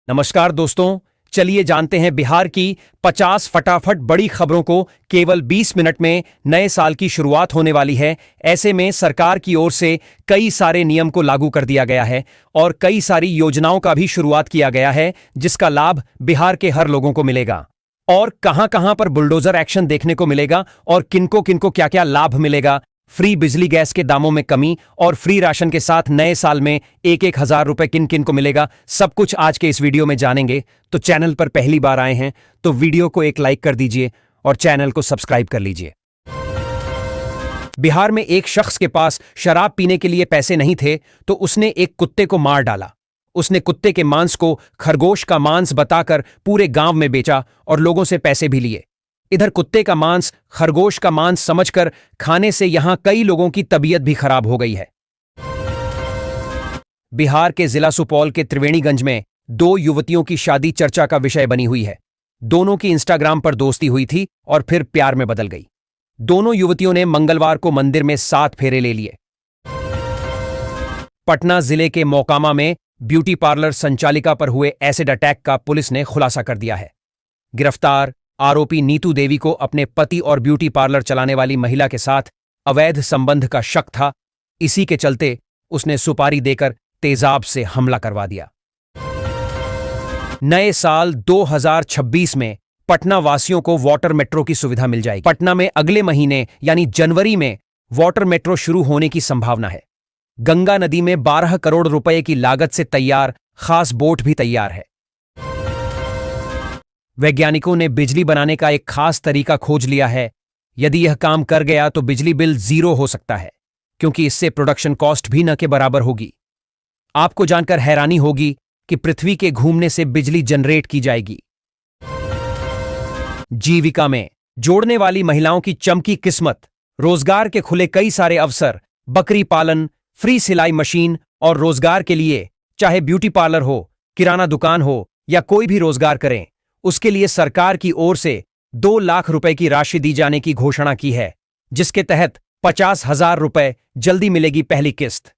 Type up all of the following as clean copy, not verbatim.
नमस्कार दोस्तों, चलिए जानते हैं बिहार की 50 फटाफट बड़ी खबरों को। केवल 20 मिनट में नए साल की शुरुआत होने वाली है। ऐसे में सरकार की ओर से कई सारे नियम को लागू कर दिया गया है और कई सारी योजनाओं का भी शुरुआत किया गया है, जिसका लाभ बिहार के हर लोगों को मिलेगा। और कहां-कहां पर बुलडोजर एक्शन देखने को मिलेगा और किनको-किनको क्या-क्या लाभ मिलेगा। फ्री बिजली गैस के दामों में कमी और फ्री राशन के साथ नए साल में 1-1 हजार रुपए किन किन को मिलेगा, सब कुछ आज के इस वीडियो में जानेंगे। तो चैनल पर पहली बार आए हैं तो वीडियो को एक लाइक कर दीजिए और चैनल को सब्सक्राइब कर लीजिए। बिहार में एक शख्स के पास शराब पीने के लिए पैसे नहीं थे तो उसने एक कुत्ते को मार डाला। उसने कुत्ते के मांस को खरगोश का मांस बताकर पूरे गांव में बेचा और लोगों से पैसे भी लिए। इधर कुत्ते का मांस खरगोश का मांस समझकर खाने से यहां कई लोगों की तबीयत भी खराब हो गई है। बिहार के जिला सुपौल के त्रिवेणीगंज में 2 युवतियों की शादी चर्चा का विषय बनी हुई है। दोनों की इंस्टाग्राम पर दोस्ती हुई थी और फिर प्यार में बदल गई। दोनों युवतियों ने मंगलवार को मंदिर में 7 फेरे ले लिए। पटना जिले के मोकामा में ब्यूटी पार्लर संचालिका पर हुए एसिड अटैक का पुलिस ने खुलासा कर दिया है। गिरफ्तार आरोपी नीतू देवी को अपने पति और ब्यूटी पार्लर चलाने वाली महिला के साथ अवैध संबंध का शक था। इसी के चलते उसने सुपारी देकर तेजाब से हमला करवा दिया। नए साल 2026 में पटना वासियों को वाटर मेट्रो की सुविधा मिल जाएगी। पटना में अगले महीने यानी जनवरी में वाटर मेट्रो शुरू होने की संभावना है। गंगा नदी में 12 करोड़ रुपए की लागत से तैयार खास बोट भी तैयार है। वैज्ञानिकों ने बिजली बनाने का एक खास तरीका खोज लिया है। यदि यह काम कर गया तो बिजली बिल 0 हो सकता है, क्योंकि इससे प्रोडक्शन कॉस्ट भी न के बराबर होगी। आपको जानकर हैरानी होगी कि पृथ्वी के घूमने से बिजली जनरेट की जाएगी। जीविका में जोड़ने वाली महिलाओं की चमकी किस्मत, रोजगार के खुले कई सारे अवसर, बकरी पालन, फ्री सिलाई मशीन और रोजगार के लिए चाहे ब्यूटी पार्लर हो, किराना दुकान हो या कोई भी रोजगार करें, उसके लिए सरकार की ओर से 2 लाख रुपए की राशि दी जाने की घोषणा की है, जिसके तहत 50,000 रुपए जल्दी मिलेगी पहली किस्त।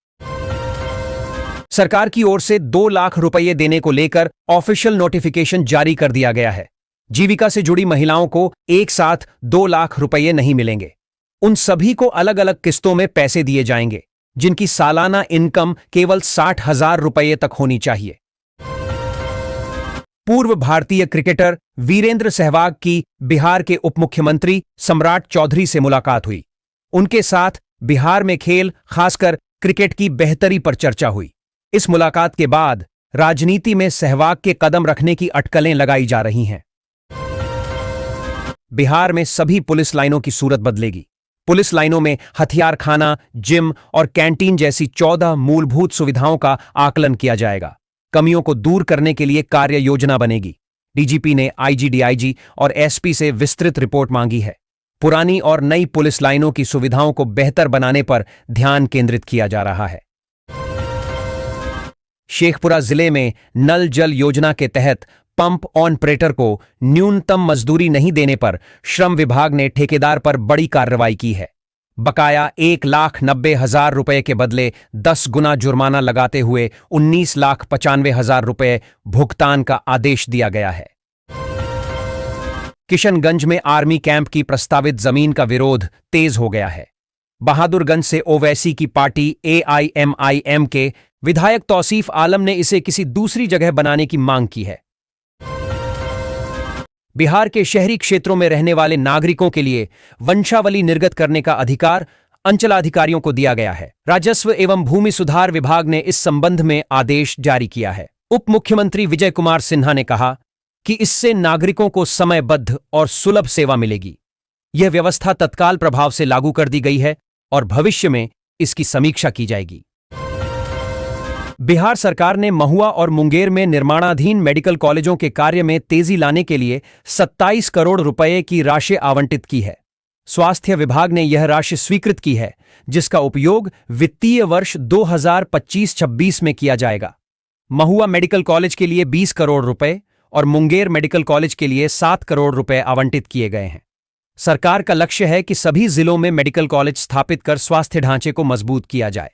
सरकार की ओर से 2 लाख रुपए देने को लेकर ऑफिशियल नोटिफिकेशन जारी कर दिया गया है। जीविका से जुड़ी महिलाओं को एक साथ 2 लाख रुपए नहीं मिलेंगे। उन सभी को अलग अलग किस्तों में पैसे दिए जाएंगे, जिनकी सालाना इनकम केवल 60,000 रुपए तक होनी चाहिए। पूर्व भारतीय क्रिकेटर वीरेंद्र सहवाग की बिहार के उप मुख्यमंत्री सम्राट चौधरी से मुलाकात हुई। उनके साथ बिहार में खेल, खासकर क्रिकेट की बेहतरी पर चर्चा हुई। इस मुलाकात के बाद राजनीति में सहवाग के कदम रखने की अटकलें लगाई जा रही हैं। बिहार में सभी पुलिस लाइनों की सूरत बदलेगी। पुलिस लाइनों में हथियार खाना, जिम और कैंटीन जैसी 14 मूलभूत सुविधाओं का आकलन किया जाएगा। कमियों को दूर करने के लिए कार्य योजना बनेगी। डीजीपी ने आईजी, डीआईजी और एसपी से विस्तृत रिपोर्ट मांगी है। पुरानी और नई पुलिस लाइनों की सुविधाओं को बेहतर बनाने पर ध्यान केंद्रित किया जा रहा है। शेखपुरा जिले में नल जल योजना के तहत पंप ऑपरेटर को न्यूनतम मजदूरी नहीं देने पर श्रम विभाग ने ठेकेदार पर बड़ी कार्रवाई की है। बकाया 1,90,000 रुपए के बदले 10 गुना जुर्माना लगाते हुए 19,95,000 रुपए भुगतान का आदेश दिया गया है। किशनगंज में आर्मी कैंप की प्रस्तावित जमीन का विरोध तेज हो गया है। बहादुरगंज से ओवैसी की पार्टी AIMIM के विधायक तौसीफ आलम ने इसे किसी दूसरी जगह बनाने की मांग की है। बिहार के शहरी क्षेत्रों में रहने वाले नागरिकों के लिए वंशावली निर्गत करने का अधिकार अंचलाधिकारियों को दिया गया है। राजस्व एवं भूमि सुधार विभाग ने इस संबंध में आदेश जारी किया है। उप मुख्यमंत्री विजय कुमार सिन्हा ने कहा कि इससे नागरिकों को समयबद्ध और सुलभ सेवा मिलेगी। यह व्यवस्था तत्काल प्रभाव से लागू कर दी गई है और भविष्य में इसकी समीक्षा की जाएगी। बिहार सरकार ने महुआ और मुंगेर में निर्माणाधीन मेडिकल कॉलेजों के कार्य में तेजी लाने के लिए 27 करोड़ रुपए की राशि आवंटित की है। स्वास्थ्य विभाग ने यह राशि स्वीकृत की है, जिसका उपयोग वित्तीय वर्ष 2025-26 में किया जाएगा। महुआ मेडिकल कॉलेज के लिए 20 करोड़ रुपए और मुंगेर मेडिकल कॉलेज के लिए 7 करोड़ रुपए आवंटित किए गए हैं। सरकार का लक्ष्य है कि सभी जिलों में मेडिकल कॉलेज स्थापित कर स्वास्थ्य ढांचे को मजबूत किया जाए।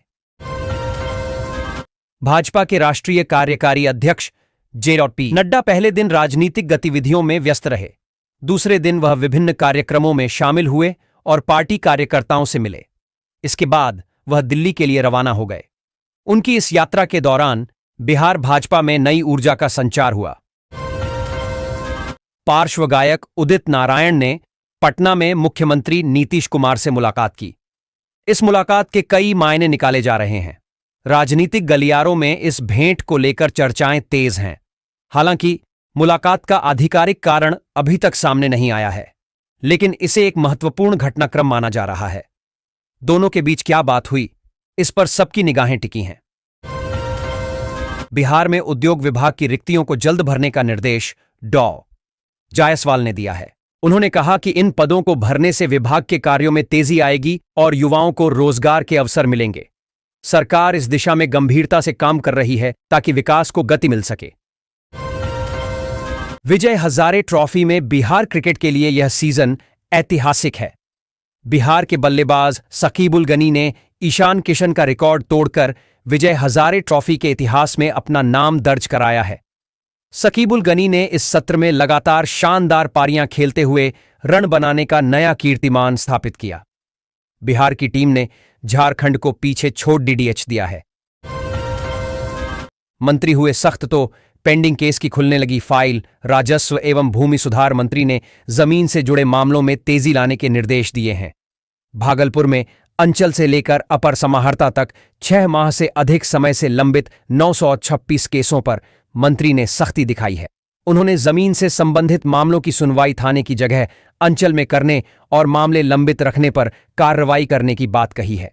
भाजपा के राष्ट्रीय कार्यकारी अध्यक्ष जे.पी. नड्डा पहले दिन राजनीतिक गतिविधियों में व्यस्त रहे। दूसरे दिन वह विभिन्न कार्यक्रमों में शामिल हुए और पार्टी कार्यकर्ताओं से मिले। इसके बाद वह दिल्ली के लिए रवाना हो गए। उनकी इस यात्रा के दौरान बिहार भाजपा में नई ऊर्जा का संचार हुआ। पार्श्व गायक उदित नारायण ने पटना में मुख्यमंत्री नीतीश कुमार से मुलाकात की। इस मुलाकात के कई मायने निकाले जा रहे हैं। राजनीतिक गलियारों में इस भेंट को लेकर चर्चाएं तेज हैं। हालांकि मुलाकात का आधिकारिक कारण अभी तक सामने नहीं आया है, लेकिन इसे एक महत्वपूर्ण घटनाक्रम माना जा रहा है। दोनों के बीच क्या बात हुई, इस पर सबकी निगाहें टिकी हैं। बिहार में उद्योग विभाग की रिक्तियों को जल्द भरने का निर्देश डॉ. जायसवाल ने दिया है। उन्होंने कहा कि इन पदों को भरने से विभाग के कार्यों में तेजी आएगी और युवाओं को रोजगार के अवसर मिलेंगे। सरकार इस दिशा में गंभीरता से काम कर रही है ताकि विकास को गति मिल सके। विजय हजारे ट्रॉफी में बिहार क्रिकेट के लिए यह सीजन ऐतिहासिक है। बिहार के बल्लेबाज शकीबुल गनी ने ईशान किशन का रिकॉर्ड तोड़कर विजय हजारे ट्रॉफी के इतिहास में अपना नाम दर्ज कराया है। शकीबुल गनी ने इस सत्र में लगातार शानदार पारियां खेलते हुए रन बनाने का नया कीर्तिमान स्थापित किया। बिहार की टीम ने झारखंड को पीछे छोड़ डीडीएच दिया है। मंत्री हुए सख्त तो पेंडिंग केस की खुलने लगी फाइल। राजस्व एवं भूमि सुधार मंत्री ने जमीन से जुड़े मामलों में तेजी लाने के निर्देश दिए हैं। भागलपुर में अंचल से लेकर अपर समाहर्ता तक 6 माह से अधिक समय से लंबित 936 केसों पर मंत्री ने सख्ती दिखाई है। उन्होंने जमीन से संबंधित मामलों की सुनवाई थाने की जगह अंचल में करने और मामले लंबित रखने पर कार्रवाई करने की बात कही है।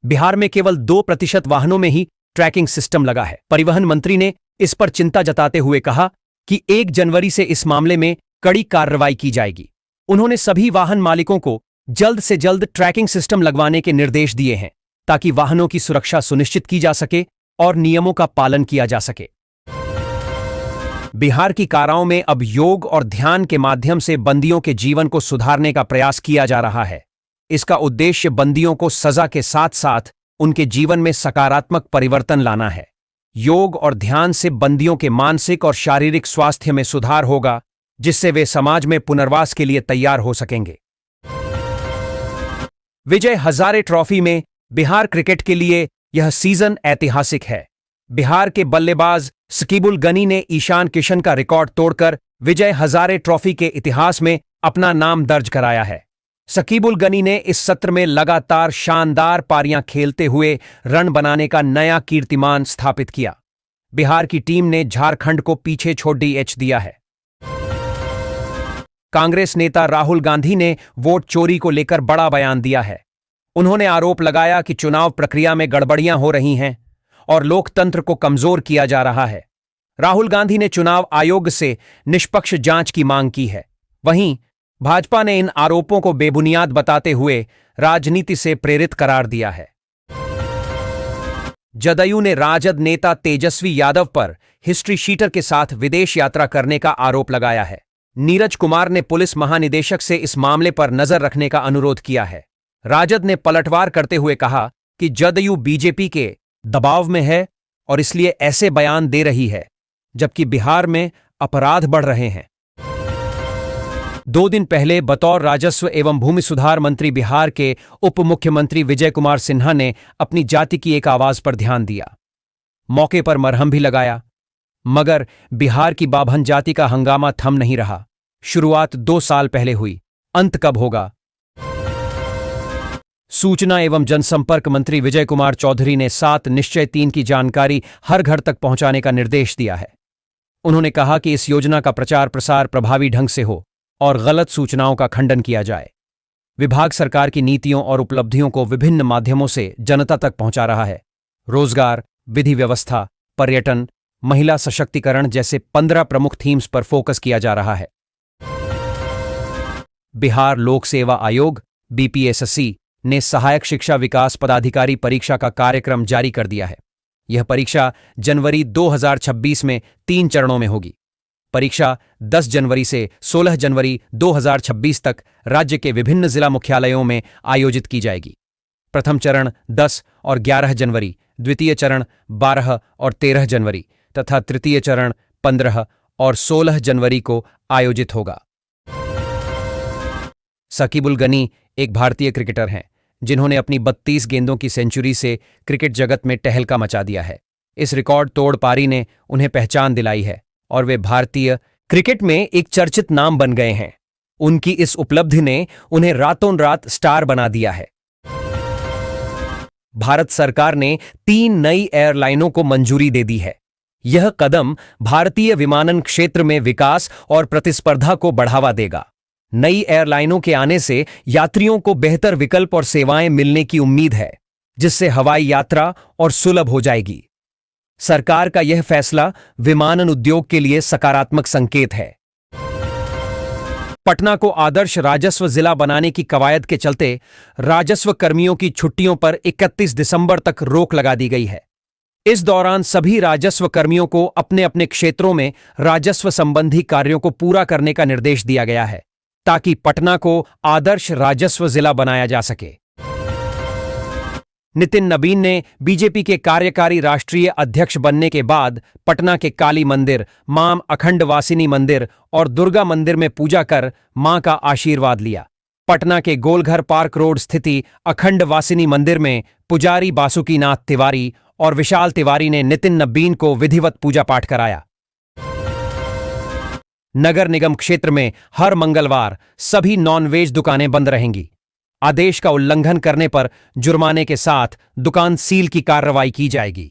बिहार में केवल 2% वाहनों में ही ट्रैकिंग सिस्टम लगा है। परिवहन मंत्री ने इस पर चिंता जताते हुए कहा कि 1 जनवरी से इस मामले में कड़ी कार्रवाई की जाएगी। उन्होंने सभी वाहन मालिकों को जल्द से जल्द ट्रैकिंग सिस्टम लगवाने के निर्देश दिए हैं ताकि वाहनों की सुरक्षा सुनिश्चित की जा सके और नियमों का पालन किया जा सके। बिहार की काराओं में अब योग और ध्यान के माध्यम से बंदियों के जीवन को सुधारने का प्रयास किया जा रहा है। इसका उद्देश्य बंदियों को सजा के साथ साथ उनके जीवन में सकारात्मक परिवर्तन लाना है। योग और ध्यान से बंदियों के मानसिक और शारीरिक स्वास्थ्य में सुधार होगा, जिससे वे समाज में पुनर्वास के लिए तैयार हो सकेंगे। विजय हजारे ट्रॉफी में बिहार क्रिकेट के लिए यह सीजन ऐतिहासिक है। बिहार के बल्लेबाज शकीबुल गनी ने ईशान किशन का रिकॉर्ड तोड़कर विजय हजारे ट्रॉफी के इतिहास में अपना नाम दर्ज कराया है। शकीबुल गनी ने इस सत्र में लगातार शानदार पारियां खेलते हुए रन बनाने का नया कीर्तिमान स्थापित किया। बिहार की टीम ने झारखंड को पीछे छोड़ डीएच दिया है। कांग्रेस नेता राहुल गांधी ने वोट चोरी को लेकर बड़ा बयान दिया है। उन्होंने आरोप लगाया कि चुनाव प्रक्रिया में गड़बड़ियां हो रही हैं और लोकतंत्र को कमजोर किया जा रहा है। राहुल गांधी ने चुनाव आयोग से निष्पक्ष जांच की मांग की है। वहीं भाजपा ने इन आरोपों को बेबुनियाद बताते हुए राजनीति से प्रेरित करार दिया है। जदयू ने राजद नेता तेजस्वी यादव पर हिस्ट्री शीटर के साथ विदेश यात्रा करने का आरोप लगाया है। नीरज कुमार ने पुलिस महानिदेशक से इस मामले पर नजर रखने का अनुरोध किया है। राजद ने पलटवार करते हुए कहा कि जदयू बीजेपी के दबाव में है और इसलिए ऐसे बयान दे रही है, जबकि बिहार में अपराध बढ़ रहे हैं। 2 दिन पहले बतौर राजस्व एवं भूमि सुधार मंत्री बिहार के उप मुख्यमंत्री विजय कुमार सिन्हा ने अपनी जाति की एक आवाज पर ध्यान दिया। मौके पर मरहम भी लगाया, मगर बिहार की बाभन जाति का हंगामा थम नहीं रहा। शुरुआत 2 साल पहले हुई, अंत कब होगा? सूचना एवं जनसंपर्क मंत्री विजय कुमार चौधरी ने 7 निश्चय 3 की जानकारी हर घर तक पहुंचाने का निर्देश दिया है। उन्होंने कहा कि इस योजना का प्रचार प्रसार प्रभावी ढंग से हो और गलत सूचनाओं का खंडन किया जाए। विभाग सरकार की नीतियों और उपलब्धियों को विभिन्न माध्यमों से जनता तक पहुंचा रहा है। रोजगार, विधि व्यवस्था, पर्यटन, महिला सशक्तिकरण जैसे 15 प्रमुख थीम्स पर फोकस किया जा रहा है। बिहार लोक सेवा आयोग बीपीएससी ने सहायक शिक्षा विकास पदाधिकारी परीक्षा का कार्यक्रम जारी कर दिया है। यह परीक्षा जनवरी 2026 में 3 चरणों में होगी। परीक्षा 10 जनवरी से 16 जनवरी 2026 तक राज्य के विभिन्न जिला मुख्यालयों में आयोजित की जाएगी। प्रथम चरण 10 और 11 जनवरी, द्वितीय चरण 12 और 13 जनवरी तथा तृतीय चरण 15 और 16 जनवरी को आयोजित होगा। शकीबुल गनी एक भारतीय क्रिकेटर हैं जिन्होंने अपनी 32 गेंदों की सेंचुरी से क्रिकेट जगत में टहलका मचा दिया है। इस रिकॉर्ड तोड़ पारी ने उन्हें पहचान दिलाई है और वे भारतीय क्रिकेट में एक चर्चित नाम बन गए हैं। उनकी इस उपलब्धि ने उन्हें रातों रात स्टार बना दिया है। भारत सरकार ने 3 नई एयरलाइनों को मंजूरी दे दी है। यह कदम भारतीय विमानन क्षेत्र में विकास और प्रतिस्पर्धा को बढ़ावा देगा। नई एयरलाइनों के आने से यात्रियों को बेहतर विकल्प और सेवाएं मिलने की उम्मीद है, जिससे हवाई यात्रा और सुलभ हो जाएगी। सरकार का यह फैसला विमानन उद्योग के लिए सकारात्मक संकेत है। पटना को आदर्श राजस्व जिला बनाने की कवायद के चलते राजस्व कर्मियों की छुट्टियों पर 31 दिसंबर तक रोक लगा दी गई है। इस दौरान सभी राजस्व कर्मियों को अपने अपने क्षेत्रों में राजस्व संबंधी कार्यों को पूरा करने का निर्देश दिया गया है, ताकि पटना को आदर्श राजस्व जिला बनाया जा सके। नितिन नबीन ने बीजेपी के कार्यकारी राष्ट्रीय अध्यक्ष बनने के बाद पटना के काली मंदिर, मां अखंडवासिनी मंदिर और दुर्गा मंदिर में पूजा कर मां का आशीर्वाद लिया। पटना के गोलघर पार्क रोड स्थिति अखंडवासिनी मंदिर में पुजारी बासुकीनाथ तिवारी और विशाल तिवारी ने नितिन नबीन को विधिवत पूजा पाठ कराया। नगर निगम क्षेत्र में हर मंगलवार सभी नॉनवेज दुकानें बंद रहेंगी। आदेश का उल्लंघन करने पर जुर्माने के साथ दुकान सील की कार्रवाई की जाएगी।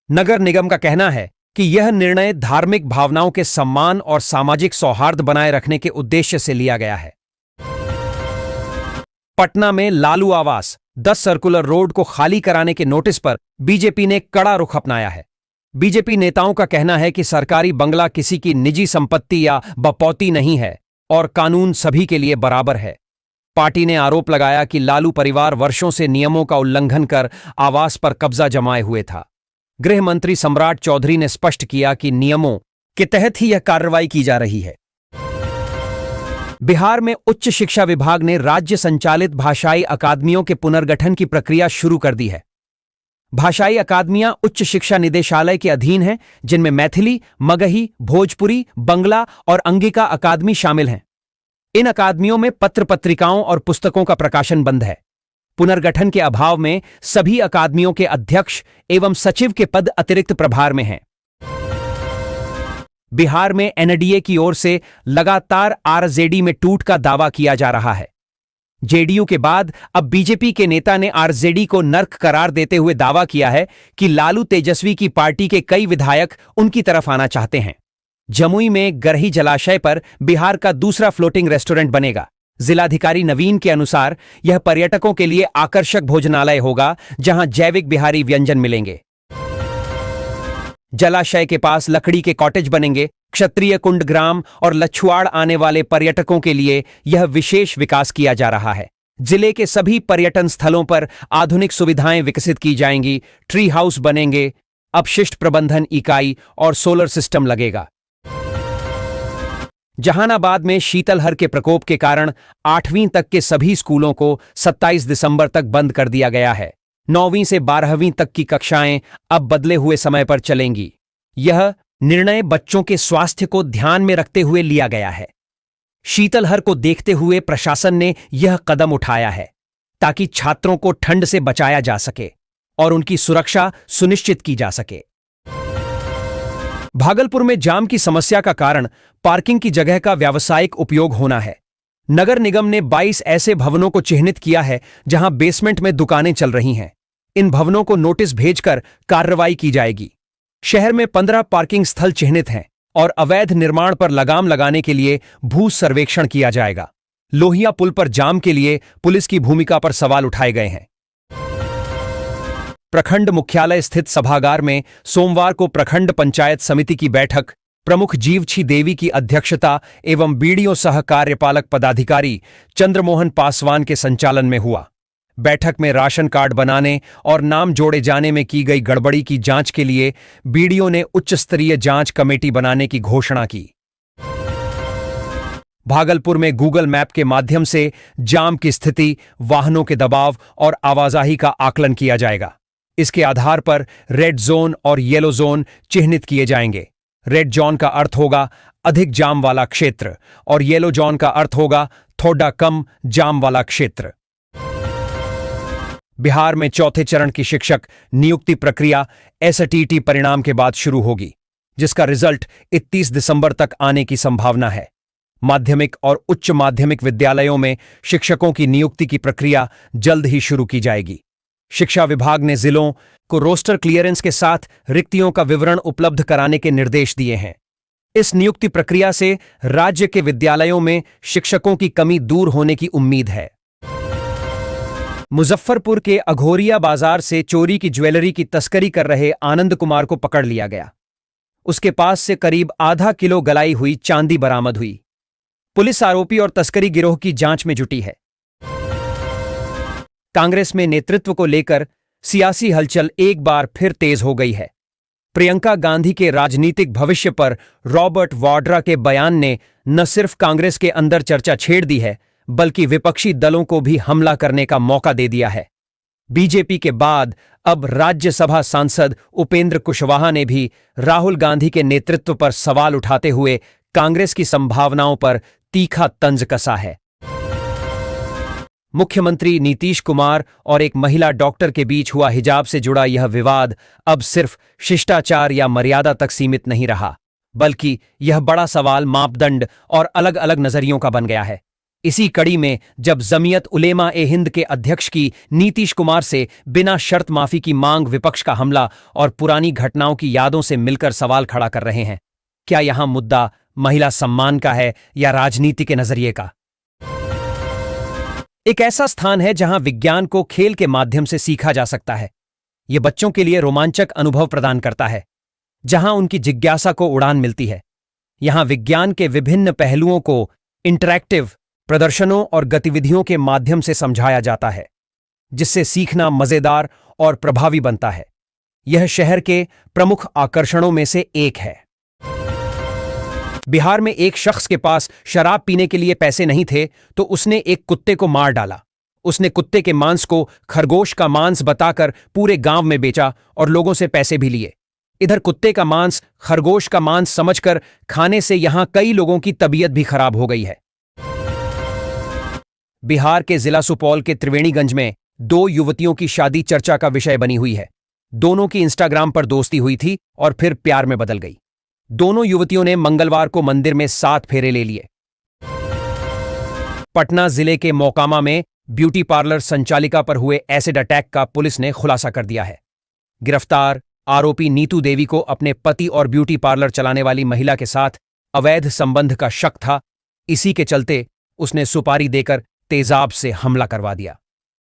नगर निगम का कहना है कि यह निर्णय धार्मिक भावनाओं के सम्मान और सामाजिक सौहार्द बनाए रखने के उद्देश्य से लिया गया है। पटना में लालू आवास 10 सर्कुलर रोड को खाली कराने के नोटिस पर बीजेपी ने कड़ा रुख अपनाया है। बीजेपी नेताओं का कहना है कि सरकारी बंगला किसी की निजी संपत्ति या बपौती नहीं है और कानून सभी के लिए बराबर है। पार्टी ने आरोप लगाया कि लालू परिवार वर्षों से नियमों का उल्लंघन कर आवास पर कब्जा जमाए हुए था। गृह मंत्री सम्राट चौधरी ने स्पष्ट किया कि नियमों के तहत ही यह कार्रवाई की जा रही है। बिहार में उच्च शिक्षा विभाग ने राज्य संचालित भाषाई अकादमियों के पुनर्गठन की प्रक्रिया शुरू कर दी है। भाषाई अकादमियां उच्च शिक्षा निदेशालय के अधीन हैं, जिनमें मैथिली, मगही, भोजपुरी, बंगला और अंगिका अकादमी शामिल हैं। इन अकादमियों में पत्र पत्रिकाओं और पुस्तकों का प्रकाशन बंद है। पुनर्गठन के अभाव में सभी अकादमियों के अध्यक्ष एवं सचिव के पद अतिरिक्त प्रभार में हैं। बिहार में एनडीए की ओर से लगातार आरजेडी में टूट का दावा किया जा रहा है। जेडीयू के बाद अब बीजेपी के नेता ने आरजेडी को नर्क करार देते हुए दावा किया है कि लालू तेजस्वी की पार्टी के कई विधायक उनकी तरफ आना चाहते हैं। जमुई में गरही जलाशय पर बिहार का दूसरा फ्लोटिंग रेस्टोरेंट बनेगा। जिलाधिकारी नवीन के अनुसार यह पर्यटकों के लिए आकर्षक भोजनालय होगा, जहां जैविक बिहारी व्यंजन मिलेंगे। जलाशय के पास लकड़ी के कॉटेज बनेंगे। क्षत्रिय कुंड ग्राम और लछुआड़ आने वाले पर्यटकों के लिए यह विशेष विकास किया जा रहा है। जिले के सभी पर्यटन स्थलों पर आधुनिक सुविधाएं विकसित की जाएंगी। ट्री हाउस बनेंगे, अपशिष्ट प्रबंधन इकाई और सोलर सिस्टम लगेगा। जहानाबाद में शीतलहर के प्रकोप के कारण 8वीं तक के सभी स्कूलों को 27 दिसंबर तक बंद कर दिया गया है। 9वीं से 12वीं तक की कक्षाएं अब बदले हुए समय पर चलेंगी। यह निर्णय बच्चों के स्वास्थ्य को ध्यान में रखते हुए लिया गया है। शीतलहर को देखते हुए प्रशासन ने यह कदम उठाया है ताकि छात्रों को ठंड से बचाया जा सके और उनकी सुरक्षा सुनिश्चित की जा सके। भागलपुर में जाम की समस्या का कारण पार्किंग की जगह का व्यावसायिक उपयोग होना है। नगर निगम ने 22 ऐसे भवनों को चिन्हित किया है जहां बेसमेंट में दुकानें चल रही हैं। इन भवनों को नोटिस भेजकर कार्रवाई की जाएगी। शहर में 15 पार्किंग स्थल चिन्हित हैं और अवैध निर्माण पर लगाम लगाने के लिए भू सर्वेक्षण किया जाएगा। लोहिया पुल पर जाम के लिए पुलिस की भूमिका पर सवाल उठाए गए हैं। प्रखंड मुख्यालय स्थित सभागार में सोमवार को प्रखंड पंचायत समिति की बैठक प्रमुख जीवछी देवी की अध्यक्षता एवं बीडीओ सह कार्यपालक पदाधिकारी चंद्रमोहन पासवान के संचालन में हुआ। बैठक में राशन कार्ड बनाने और नाम जोड़े जाने में की गई गड़बड़ी की जांच के लिए बीडीओ ने उच्च स्तरीय जांच कमेटी बनाने की घोषणा की। भागलपुर में गूगल मैप के माध्यम से जाम की स्थिति, वाहनों के दबाव और आवाजाही का आकलन किया जाएगा। इसके आधार पर रेड जोन और येलो जोन चिह्नित किए जाएंगे। रेड जोन का अर्थ होगा अधिक जाम वाला क्षेत्र और येलो जोन का अर्थ होगा थोड़ा कम जाम वाला क्षेत्र। बिहार में चौथे चरण की शिक्षक नियुक्ति प्रक्रिया एसटीटी परिणाम के बाद शुरू होगी, जिसका रिजल्ट 31 दिसंबर तक आने की संभावना है। माध्यमिक और उच्च माध्यमिक विद्यालयों में शिक्षकों की नियुक्ति की प्रक्रिया जल्द ही शुरू की जाएगी। शिक्षा विभाग ने जिलों को रोस्टर क्लियरेंस के साथ रिक्तियों का विवरण उपलब्ध कराने के निर्देश दिए हैं। इस नियुक्ति प्रक्रिया से राज्य के विद्यालयों में शिक्षकों की कमी दूर होने की उम्मीद है। मुजफ्फरपुर के अघोरिया बाजार से चोरी की ज्वेलरी की तस्करी कर रहे आनंद कुमार को पकड़ लिया गया। उसके पास से करीब आधा किलो गलाई हुई चांदी बरामद हुई। पुलिस आरोपी और तस्करी गिरोह की जांच में जुटी है। कांग्रेस में नेतृत्व को लेकर सियासी हलचल एक बार फिर तेज हो गई है। प्रियंका गांधी के राजनीतिक भविष्य पर रॉबर्ट वाड्रा के बयान ने न सिर्फ कांग्रेस के अंदर चर्चा छेड़ दी है, बल्कि विपक्षी दलों को भी हमला करने का मौका दे दिया है। बीजेपी के बाद अब राज्यसभा सांसद उपेंद्र कुशवाहा ने भी राहुल गांधी के नेतृत्व पर सवाल उठाते हुए कांग्रेस की संभावनाओं पर तीखा तंज कसा है। मुख्यमंत्री नीतीश कुमार और एक महिला डॉक्टर के बीच हुआ हिजाब से जुड़ा यह विवाद अब सिर्फ शिष्टाचार या मर्यादा तक सीमित नहीं रहा, बल्कि यह बड़ा सवाल मापदंड और अलग अलग नजरियों का बन गया है। इसी कड़ी में जब जमीयत उलेमा ए हिंद के अध्यक्ष की नीतीश कुमार से बिना शर्त माफी की मांग विपक्ष का हमला और पुरानी घटनाओं की यादों से मिलकर सवाल खड़ा कर रहे हैं, क्या यहां मुद्दा महिला सम्मान का है या राजनीति के नजरिए का? एक ऐसा स्थान है जहां विज्ञान को खेल के माध्यम से सीखा जा सकता है। यह बच्चों के लिए रोमांचक अनुभव प्रदान करता है, जहां उनकी जिज्ञासा को उड़ान मिलती है। यहां विज्ञान के विभिन्न पहलुओं को इंटरैक्टिव प्रदर्शनों और गतिविधियों के माध्यम से समझाया जाता है, जिससे सीखना मजेदार और प्रभावी बनता है। यह शहर के प्रमुख आकर्षणों में से एक है। बिहार में एक शख्स के पास शराब पीने के लिए पैसे नहीं थे, तो उसने एक कुत्ते को मार डाला। उसने कुत्ते के मांस को खरगोश का मांस बताकर पूरे गांव में बेचा और लोगों से पैसे भी लिए। इधर कुत्ते का मांस खरगोश का मांस समझकर खाने से यहां कई लोगों की तबीयत भी खराब हो गई है। बिहार के जिला सुपौल के त्रिवेणीगंज में दो युवतियों की शादी चर्चा का विषय बनी हुई है। दोनों की इंस्टाग्राम पर दोस्ती हुई थी और फिर प्यार में बदल गई। दोनों युवतियों ने मंगलवार को मंदिर में 7 फेरे ले लिए। पटना जिले के मोकामा में ब्यूटी पार्लर संचालिका पर हुए एसिड अटैक का पुलिस ने खुलासा कर दिया है। गिरफ्तार आरोपी नीतू देवी को अपने पति और ब्यूटी पार्लर चलाने वाली महिला के साथ अवैध संबंध का शक था। इसी के चलते उसने सुपारी देकर तेजाब से हमला करवा दिया।